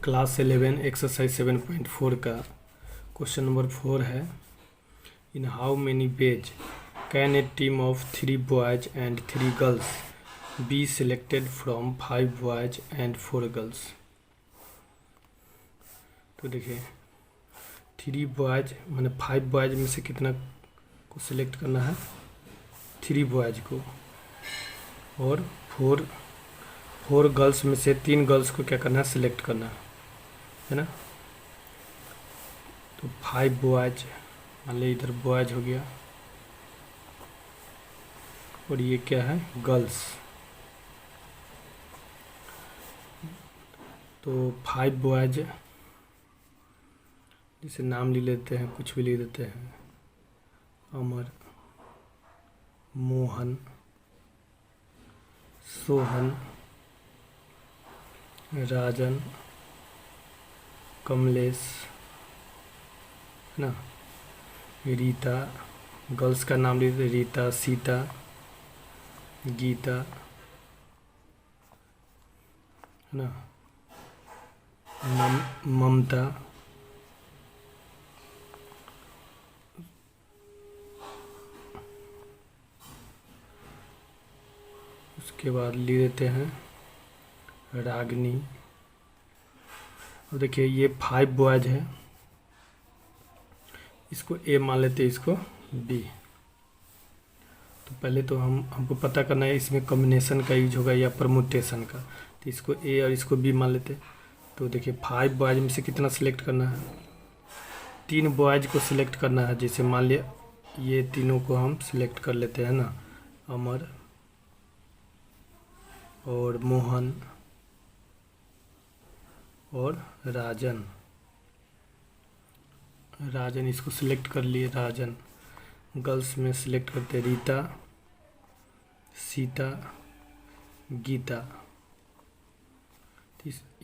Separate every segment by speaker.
Speaker 1: Class 11 exercise 7.4 का question number 4 है। In how many ways can a team of 3 boys and 3 girls be selected from 5 boys and 4 girls. तो देखिए 3 boys मैंने 5 boys में से कितना को सिलेक्ट करना है, 3 बॉयज को, और 4 गर्ल्स में से 3 गर्ल्स को क्या करना है, सिलेक्ट करना है ना। तो 5 बॉयज, मान लीजिए इधर बॉयज हो गया और ये क्या है, गर्ल्स। तो 5 बॉयज, जिसे नाम ले लेते हैं, कुछ भी लिख देते हैं, अमर, मोहन, सोहन, राजन, कमलेश, है ना, रीता, गर्ल्स का नाम लीजिए, रीता, सीता, गीता, है ना, ममता, उसके बाद ले लेते हैं रागनी। अब देखिए ये 5 बॉयज है, इसको ए मान लेते हैं, इसको बी। तो पहले तो हमको पता करना है इसमें कॉम्बिनेशन का यूज होगा या परमुटेशन का। तो इसको ए और इसको बी मान लेते हैं। तो देखिए 5 बॉयज में से कितना सिलेक्ट करना है, 3 बॉयज को सिलेक्ट करना है। जैसे मान लिया ये तीनों को हम सिलेक्ट कर लेते हैं ना, अमर और मोहन और राजन। इसको सिलेक्ट कर लिए, राजन। गर्ल्स में सिलेक्ट करते रीता, सीता, गीता।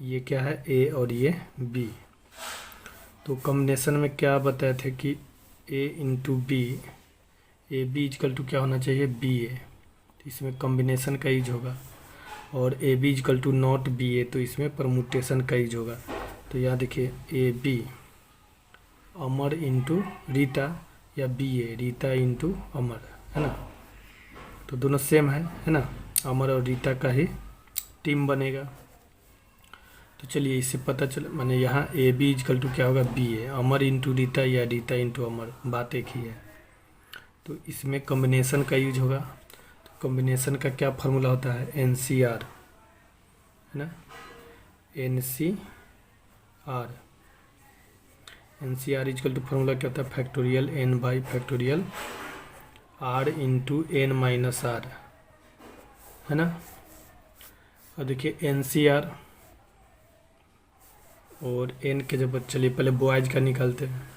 Speaker 1: ये क्या है, ए और ये बी। तो कॉम्बिनेशन में क्या बताए थे कि A into B, A B equal to क्या होना चाहिए, बी ए। तो इसमें कॉम्बिनेशन का यूज होगा। और A B equal to not B A, तो इसमें परमुटेशन का यूज होगा। तो यहाँ देखिए A B, Amar into Rita, या B A, Rita into Amar, है ना। तो दोनों सेम है ना, अमर और रीता का ही टीम बनेगा। तो चलिए इससे पता चल, मैंने यहाँ ए बी इजकल टू क्या होगा, बी ए, अमर इंटू रीता या रीता इंटू अमर, बात एक ही है। तो इसमें कॉम्बिनेशन का यूज होगा। तो कॉम्बिनेशन का क्या फार्मूला होता है, NCR, है ना, NCR इजकल टू फार्मूला क्या होता है, factorial n by factorial r into n minus r, है ना। और देखिए NCR और n के जब, चलिए पहले बॉयज का निकालते हैं।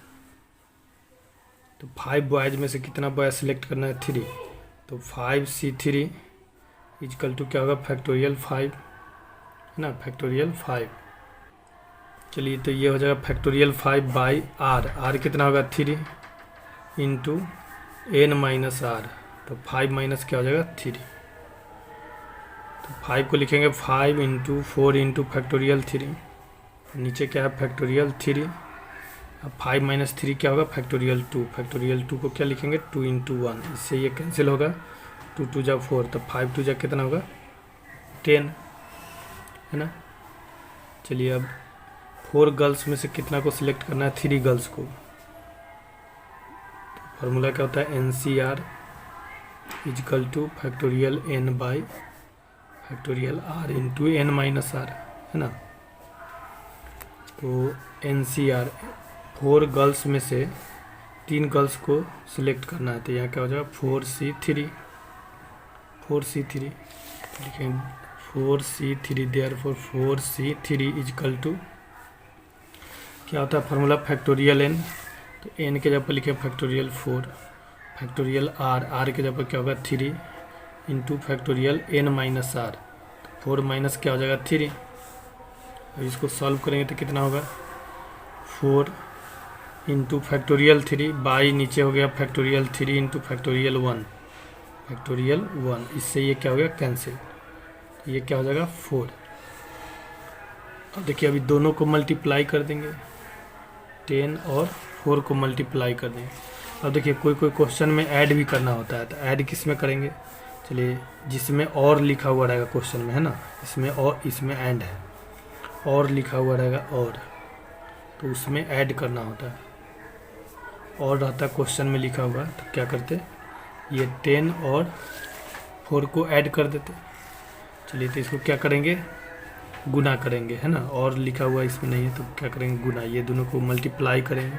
Speaker 1: तो 5 बॉयज में से कितना बॉयज सिलेक्ट करना है, 3। तो 5C3 इजकल टू क्या होगा, फैक्टोरियल 5, है ना, फैक्टोरियल 5। चलिए तो ये हो जाएगा फैक्टोरियल 5 बाई r कितना होगा, 3 इंटू n माइनस r। तो 5 माइनस क्या हो जाएगा, 3। तो 5 को लिखेंगे 5 इंटू 4 इंटू फैक्टोरियल 3, नीचे क्या है, फैक्टोरियल 3। अब 5 माइनस 3 क्या होगा, फैक्टोरियल 2। फैक्टोरियल 2 को क्या लिखेंगे, 2 इंटू 1, इससे ये कैंसिल होगा, 2 2 जा 4, तो 5 2 जा कितना होगा, 10, है ना। चलिए अब 4 गर्ल्स में से कितना को सिलेक्ट करना है, 3 गर्ल्स को। तो फार्मूला क्या होता है, NCR equal to factorial n by factorial r into n minus r, है ना। तो NCR 4 गर्ल्स में से 3 गर्ल्स को सिलेक्ट करना है। तो यहाँ क्या हो जाएगा, 4C3 लिखेंगे 4C3, therefore 4C3 is equal to क्या होता है, फार्मूला फैक्टोरियल n। तो n के जगह पर लिखे फैक्टोरियल 4, फैक्टोरियल r के जगह पर क्या होगा, 3 into factorial n minus r। तो 4 माइनस क्या हो जाएगा, 3। अब इसको सॉल्व करेंगे तो कितना होगा, 4 इंटू फैक्टोरियल 3 बाई नीचे हो गया फैक्टोरियल 3 इंटू फैक्टोरियल 1, इससे ये क्या हो गया, कैंसिल। ये क्या हो जाएगा, 4। अब देखिए अभी दोनों को मल्टीप्लाई कर देंगे, 10 और 4 को मल्टीप्लाई कर देंगे। अब देखिए कोई कोई क्वेश्चन में ऐड भी करना होता है, तो ऐड किस में करेंगे, चलिए जिसमें और लिखा हुआ रहेगा क्वेश्चन में, है ना, इसमें और इसमें एंड है, और लिखा हुआ रहेगा और, तो उसमें ऐड करना होता है। और रहता क्वेश्चन में लिखा हुआ, तो क्या करते, ये 10 और 4 को ऐड कर देते। चलिए तो इसको क्या करेंगे, गुना करेंगे, है ना, और लिखा हुआ इसमें नहीं है तो क्या करेंगे, गुना, ये दोनों को मल्टीप्लाई करेंगे।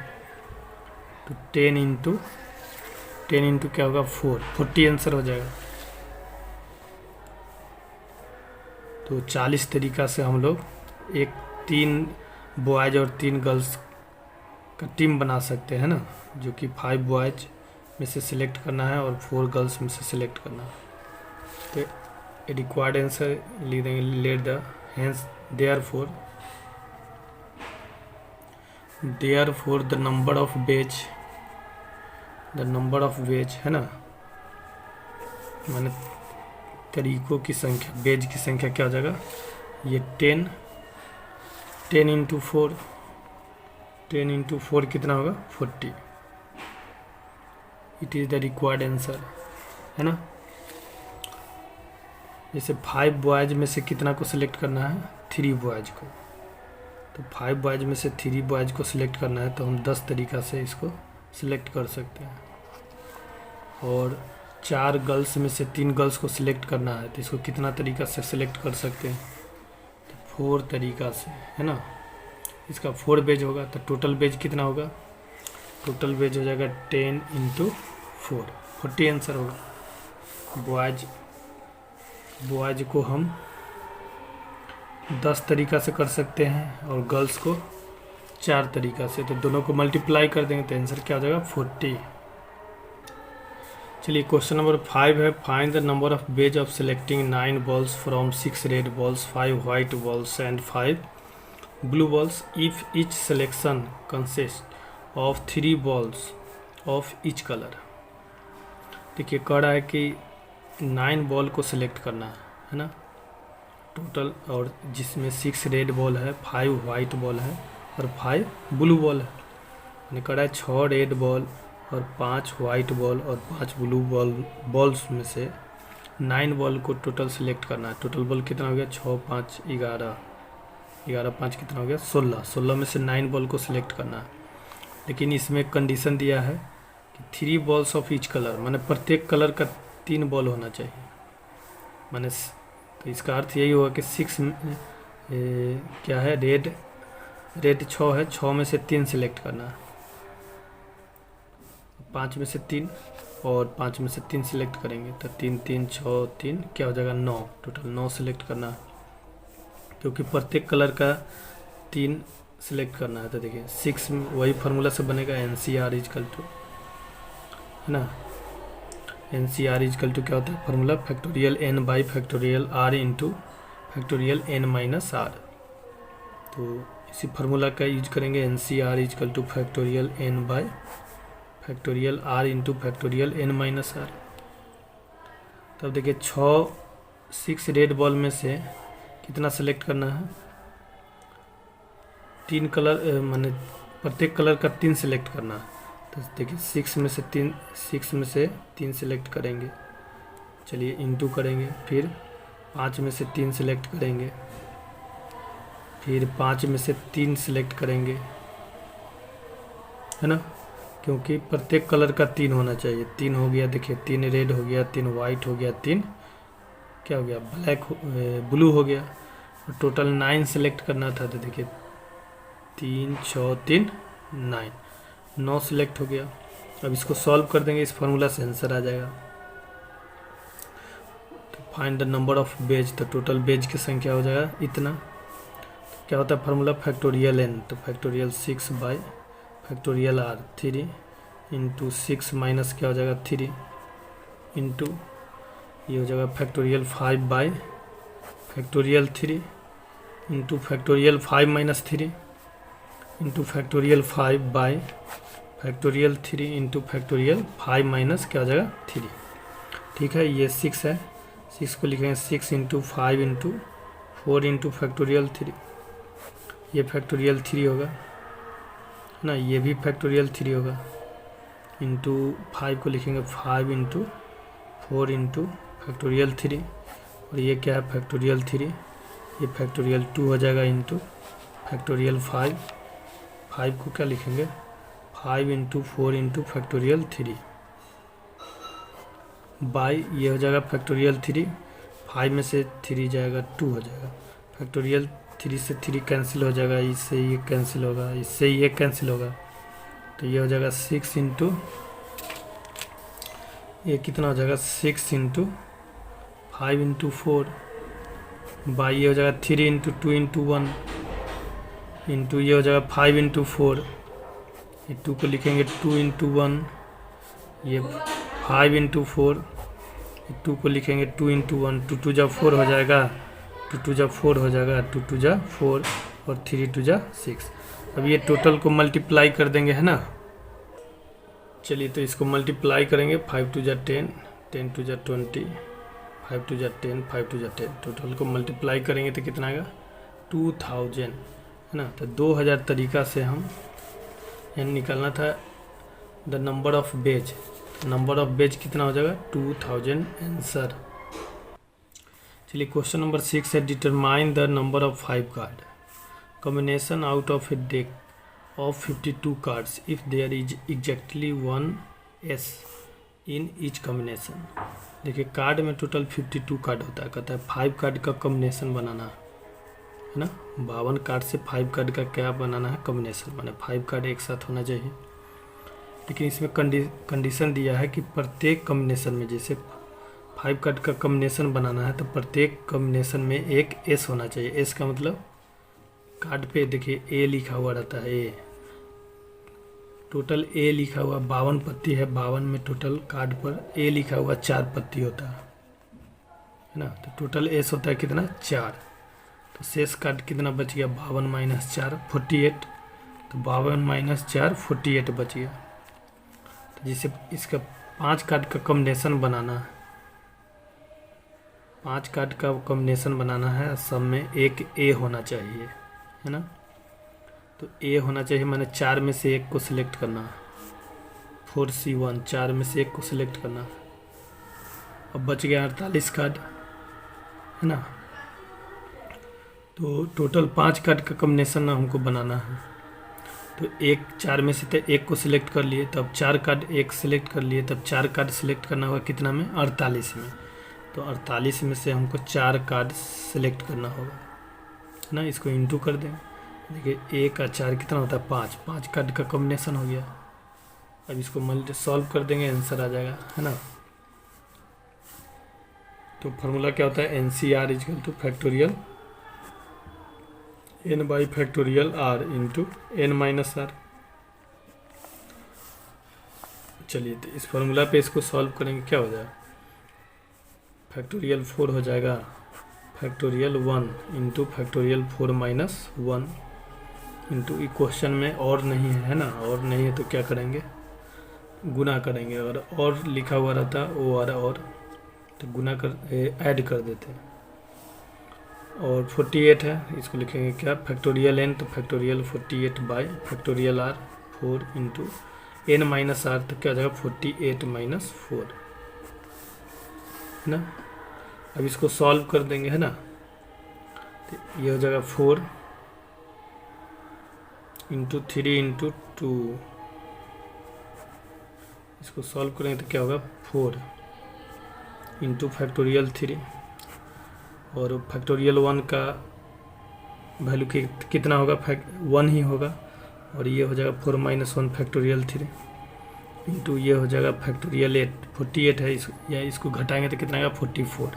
Speaker 1: तो 10 इंटू क्या होगा, 40 आंसर हो जाएगा। तो 40 तरीका से हम लोग 3 बॉयज़ और 3 गर्ल्स का टीम बना सकते हैं ना, जो कि 5 बॉयज़ में से सिलेक्ट करना है और 4 गर्ल्स में से सिलेक्ट करना है। तो रिक्वायर्ड आंसर लिख देंगे, let the hence therefore the number of ways, है ना, माने तरीकों की संख्या, बेज की संख्या क्या हो जाएगा, ये 10 इंटू 4 कितना होगा, 40। It is the required answer, है ना। जैसे 5 बॉयज़ में से कितना को सिलेक्ट करना है, 3 बॉयज़ को, तो 5 बॉयज़ में से 3 बॉयज़ को सिलेक्ट करना है, तो हम 10 तरीका से इसको सिलेक्ट कर सकते हैं। और 4 गर्ल्स में से 3 गर्ल्स को सिलेक्ट करना है, तो इसको कितना तरीका से सिलेक्ट कर सकते हैं, तो 4 तरीका से, है ना। इसका 4 बेज होगा, तो टोटल बेज कितना होगा, टोटल बेज हो जाएगा 10 इंटू 4, 40 आंसर होगा। बॉयज को हम 10 तरीका से कर सकते हैं और गर्ल्स को 4 तरीका से, तो दोनों को मल्टीप्लाई कर देंगे तो आंसर क्या हो जाएगा, 40। चलिए क्वेश्चन नंबर 5 है, find the number of ways of selecting 9 balls from 6 red balls, 5 white balls and 5 blue balls if each selection consist of 3 balls of each colour. देखिए कह रहा है कि 9 बॉल को सिलेक्ट करना है ना टोटल, और जिसमें 6 रेड बॉल है, 5 वाइट बॉल है और 5 ब्लू बॉल है। मैंने कह रहा है 6 रेड बॉल और 5 वाइट बॉल और 5 ब्लू बॉल्स में से 9 बॉल को टोटल सिलेक्ट करना है। टोटल बॉल कितना हो गया, 6 5 11, 11 5 कितना हो गया, 16 में से 9 बॉल को सिलेक्ट करना है। लेकिन इसमें कंडीशन दिया है कि 3 बॉल्स ऑफ ईच कलर, माने प्रत्येक कलर का 3 बॉल होना चाहिए। माने तो इसका अर्थ यही होगा कि 6 क्या है, रेड 6 है, 6 में से 3 सिलेक्ट करना है, 5 में से 3 और 5 में से 3 सिलेक्ट करेंगे तो 3 3 6 3 क्या हो जाएगा, 9, टोटल 9 सिलेक्ट करना है, क्योंकि प्रत्येक कलर का 3 सिलेक्ट करना है। तो देखिए 6 में वही फार्मूला से बनेगा, NCR इजकल टू, है ना, NCR इजकल टू क्या होता है formula, factorial n by factorial r into factorial n minus r। तो इसी फार्मूला का यूज करेंगे, NCR equal to factorial n by factorial r into factorial n minus r। तब देखिए 6 रेड बॉल में से कितना सेलेक्ट करना है, 3 कलर, माने प्रत्येक कलर का 3 सिलेक्ट करना है। तो देखिए 6 में से 3 सिलेक्ट करेंगे, चलिए इंटू करेंगे, फिर 5 में से 3 सिलेक्ट करेंगे, फिर 5 में से 3 सिलेक्ट करेंगे, है ना, क्योंकि प्रत्येक कलर का 3 होना चाहिए। 3 हो गया, देखिए 3 रेड हो गया, 3 वाइट हो गया, 3 क्या हो गया, ब्लू हो गया। और टोटल 9 सिलेक्ट करना था, तो देखिए 3 6 3 9 सिलेक्ट हो गया। अब इसको सॉल्व कर देंगे, इस फार्मूला से आंसर आ जाएगा। तो find the number of ways, तो टोटल बेज की संख्या हो जाएगा इतना। तो क्या होता है फार्मूला, फैक्टोरियल n, तो factorial 6 by factorial r 3 into 6 minus क्या हो जाएगा 3 इंटू ये हो जाएगा factorial 5 by factorial 3 into factorial 5 minus 3 into factorial 5 by factorial 3 into factorial 5 minus क्या हो जाएगा 3। ठीक है, ये 6 है, 6 को लिखेंगे 6 इंटू 5 इंटू 4 इंटू फैक्टोरियल 3 ये फैक्टोरियल 3 होगा, है ना, ये भी फैक्टोरियल 3 होगा, इंटू 5 को लिखेंगे 5 इंटू 4 इंटू फैक्टोरियल 3, और ये क्या है फैक्टोरियल 3, ये फैक्टोरियल 2 हो जाएगा इंटू फैक्टोरियल 5, 5 को क्या लिखेंगे 5 इंटू 4 इंटू फैक्टोरियल 3 बाई, ये हो जाएगा फैक्टोरियल 3, 5 में से 3 जाएगा 2 हो जाएगा, फैक्टोरियल 3 से 3 कैंसिल हो जाएगा, इससे ये कैंसिल होगा, इससे ये कैंसिल होगा, तो ये हो जाएगा 6 इंटू, ये कितना हो जाएगा 6 इंटू 5 इंटू 4 बाई, ये हो जाएगा 3 इंटू 2 इंटू 1 इंटू ये हो जाएगा 5 इंटू 4, ये 2 को लिखेंगे 2 इंटू 1, ये 5 इंटू 4, 2 को लिखेंगे 2 इंटू 1, 2 2 जा 4 हो जाएगा, 2 2 जा 4 हो जाएगा, 2 2 जा 4 और 3 2 जा 6। अब ये टोटल को मल्टीप्लाई कर देंगे, है ना, चलिए तो इसको मल्टीप्लाई करेंगे, 5 2 जा 10, 10 2 जा 20, 5 2 जा 10, 5 2 जा 10, टोटल को मल्टीप्लाई करेंगे तो कितना आएगा 2000, है ना। तो 2000 तरीका से हम यहाँ निकालना था the number of ways, number of ways कितना हो जाएगा 2000 आंसर। चलिए क्वेश्चन नंबर 6 है, determine the number of 5 card combination out of a deck of 52 cards if there is exactly 1 S in each combination। देखिए कार्ड में total 52 card होता है, कहता है 5 कार्ड का कॉम्बिनेशन बनाना है ना, 52 कार्ड से 5 कार्ड का क्या बनाना है कॉम्बिनेशन, माने 5 कार्ड एक साथ होना चाहिए, लेकिन इसमें कंडीशन दिया है कि प्रत्येक कॉम्बिनेशन में, जैसे 5 कार्ड का कॉम्बिनेशन बनाना है तो प्रत्येक कॉम्बिनेशन में एक S होना चाहिए। S का मतलब कार्ड पे देखिए ए लिखा हुआ रहता है, ए टोटल ए लिखा हुआ 52 पत्ती है, 52 में टोटल कार्ड पर ए लिखा हुआ 4 पत्ती होता है ना, तो टोटल एस होता है कितना 4, तो शेष कार्ड कितना बच गया 52 माइनस 4 48, तो 52 माइनस 4 48 बच गया। तो जिसे इसका 5 कार्ड का कॉम्बिनेशन बनाना है, 5 कार्ड का कॉम्बिनेशन बनाना है, सब में एक ए होना चाहिए, है ना, तो ए होना चाहिए, मैंने 4 में से एक को सिलेक्ट करना है, 4C1 4 में से एक को सिलेक्ट करना है। अब बच गया 48 कार्ड, है ना, तो टोटल 5 कार्ड का कॉम्बिनेशन हमको बनाना है, तो एक 4 में से तो एक को सिलेक्ट कर लिए, तब 4 कार्ड एक सिलेक्ट कर लिए, तब 4 कार्ड सिलेक्ट करना होगा कितना में 48 में, तो 48 में से हमको 4 कार्ड सिलेक्ट करना होगा ना, इसको इंटू कर दें, देखिए 1 का 4 कितना होता है 5, 5 कार्ड का कॉम्बिनेशन हो गया। अब इसको मल्टी सॉल्व कर देंगे, आंसर आ जाएगा, है ना। तो फार्मूला क्या होता है NCR equal to factorial n by factorial r into n minus r। चलिए तो इस फार्मूला पे इसको सॉल्व करेंगे, क्या हो जाएगा फैक्टोरियल 4 हो जाएगा factorial 1 into factorial 4 minus 1 into, question में और नहीं है ना, और नहीं है तो क्या करेंगे गुना करेंगे, और लिखा हुआ रहता और तो गुना कर ऐड कर देते हैं, और 48 है, इसको लिखेंगे क्या फैक्टोरियल n, तो factorial 48 by factorial r 4 into n minus r, तो क्या हो जाएगा 48 माइनस 4, है ना। अब इसको सॉल्व कर देंगे, है ना, तो ये हो जाएगा 4 इंटू 3 इंटू 2, इसको सॉल्व करेंगे तो क्या होगा 4 इंटू फैक्टोरियल 3, और फैक्टोरियल 1 का वैल्यू कितना होगा 1 ही होगा, और ये हो जाएगा 4 माइनस 1 फैक्टोरियल 3 इंटू ये हो जाएगा फैक्टोरियल 8 48 है, इसको घटाएंगे तो कितना आएगा 44,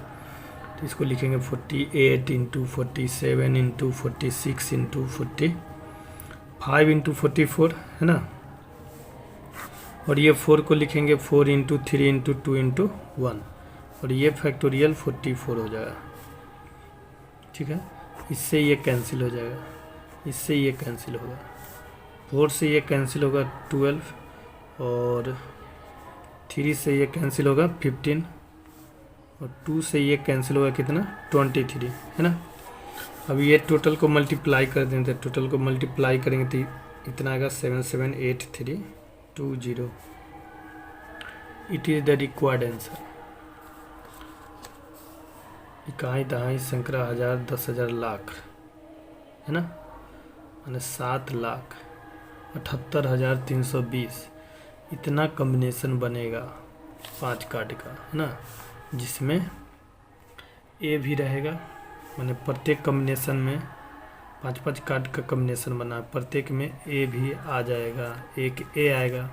Speaker 1: तो इसको लिखेंगे 48 इंटू 47 इंटू 46 इंटू 45 इंटू 44, है ना, और ये 4 को लिखेंगे 4 इंटू 3 इंटू 2 इंटू 1, और ये फैक्टोरियल 44 हो जाएगा, ठीक है। इससे ये कैंसिल हो जाएगा, इससे ये कैंसिल होगा, 4 से ये कैंसिल होगा 12, और 3 से ये कैंसिल होगा 15, और 2 से ये कैंसिल होगा कितना 23, है ना। अब ये टोटल को मल्टीप्लाई कर दें तो टोटल को मल्टीप्लाई करेंगे तो इतना आएगा 778,320। It is the required answer. इकाई दहाई सैकड़ा हजार 10,000 लाख है ना, माने 7,78,320। इतना कम्बिनेशन बनेगा 5 कार्ड का है ना, जिसमें ए भी रहेगा, माने प्रत्येक कम्बिनेशन में 5-5 कार्ड का कम्बिनेशन बना, प्रत्येक में ए भी आ जाएगा, एक ए आएगा